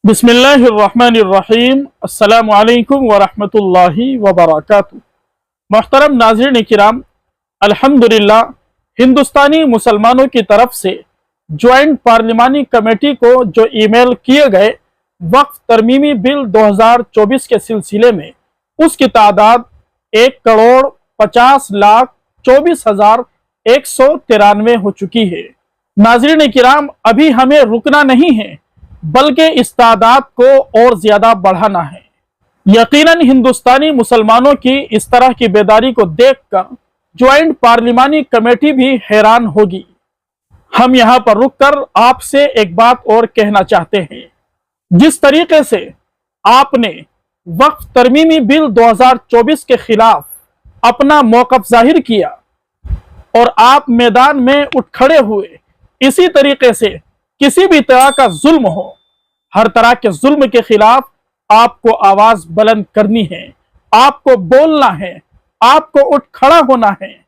बिस्मिल्लाहिर्रहमानिर्रहीम अस्सलामु अलैकुम वरहमतुल्लाहि वबरकातुहू। मोहतरम नाज़रीन किराम, अल्हम्दुलिल्लाह हिंदुस्तानी मुसलमानों की तरफ से ज्वाइंट पार्लिमानी कमेटी को जो ईमेल किए गए वक्फ तरमीमी बिल 2024 के सिलसिले में, उसकी तादाद 1,50,24,193 हो चुकी है। नाज़रीन किराम, अभी हमें रुकना नहीं है बल्कि इस तादाद को और ज्यादा बढ़ाना है। यकीनन हिंदुस्तानी मुसलमानों की इस तरह की बेदारी को देखकर ज्वाइंट पार्लिमानी कमेटी भी हैरान होगी। हम यहाँ पर रुककर आपसे एक बात और कहना चाहते हैं। जिस तरीके से आपने वक्फ तरमीमी बिल 2024 के खिलाफ अपना मौक़िफ़ जाहिर किया और आप मैदान में उठ खड़े हुए, इसी तरीके से किसी भी तरह का जुल्म हो, हर तरह के जुल्म के खिलाफ आपको आवाज बुलंद करनी है, आपको बोलना है, आपको उठ खड़ा होना है।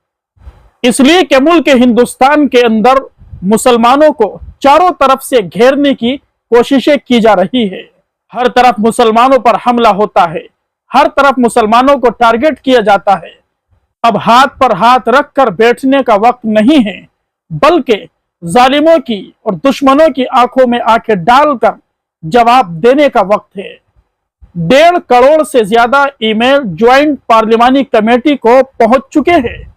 इसलिए कि मुल्क हिंदुस्तान के अंदर मुसलमानों को चारों तरफ से घेरने की कोशिशें की जा रही है। हर तरफ मुसलमानों पर हमला होता है, हर तरफ मुसलमानों को टारगेट किया जाता है। अब हाथ पर हाथ रखकर बैठने का वक्त नहीं है, बल्कि जालिमों की और दुश्मनों की आंखों में आंखें डालकर जवाब देने का वक्त है। 1.5 करोड़ से ज्यादा ईमेल ज्वाइंट पार्लिमानी कमेटी को पहुंच चुके हैं।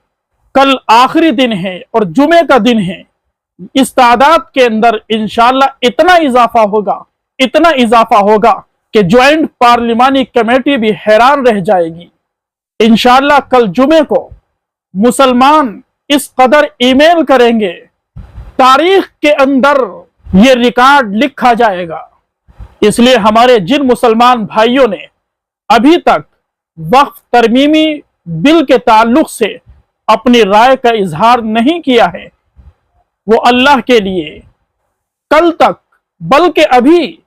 कल आखिरी दिन है और जुमे का दिन है। इस तादाद के अंदर इंशाअल्लाह इतना इजाफा होगा कि ज्वाइंट पार्लिमानी कमेटी भी हैरान रह जाएगी। इंशाअल्लाह कल जुमे को मुसलमान इस कदर ईमेल करेंगे, तारीख के अंदर ये रिकॉर्ड लिखा जाएगा। इसलिए हमारे जिन मुसलमान भाइयों ने अभी तक वक्फ तरमीमी बिल के ताल्लुक से अपनी राय का इजहार नहीं किया है, वो अल्लाह के लिए कल तक बल्कि अभी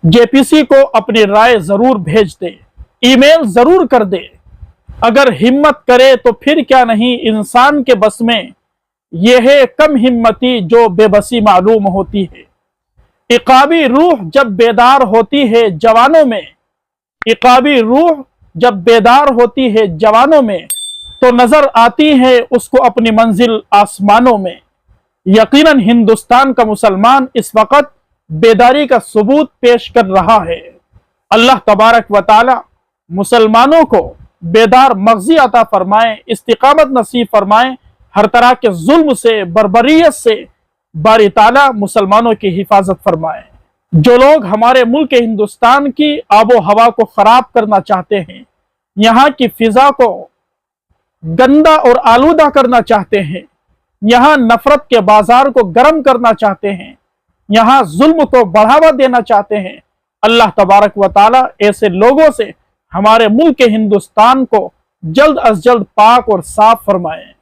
जेपीसी को अपनी राय जरूर भेज दे, ईमेल जरूर कर दे। अगर हिम्मत करे तो फिर क्या नहीं, इंसान के बस में यह है कम हिम्मती जो बेबसी मालूम होती है। इकाबी रूह जब बेदार होती है जवानों में, इकाबी रूह जब बेदार होती है जवानों में, तो नजर आती है उसको अपनी मंजिल आसमानों में। यकीनन हिंदुस्तान का मुसलमान इस वक्त बेदारी का सबूत पेश कर रहा है। अल्लाह तबारक व तआला मुसलमानों को बेदार मग़ज़ी अता फरमाए, इस्तिकामत नसीब फरमाए, हर तरह के जुल्म से, बर्बरियत से बारी ताला मुसलमानों की हिफाजत फरमाए। जो लोग हमारे मुल्क हिंदुस्तान की आबो हवा को खराब करना चाहते हैं, यहाँ की फिजा को गंदा और आलूदा करना चाहते हैं, यहाँ नफरत के बाजार को गर्म करना चाहते हैं, यहाँ जुल्म को बढ़ावा देना चाहते हैं, अल्लाह तबारक व तआला ऐसे लोगों से हमारे मुल्क हिंदुस्तान को जल्द अज जल्द पाक और साफ फरमाए।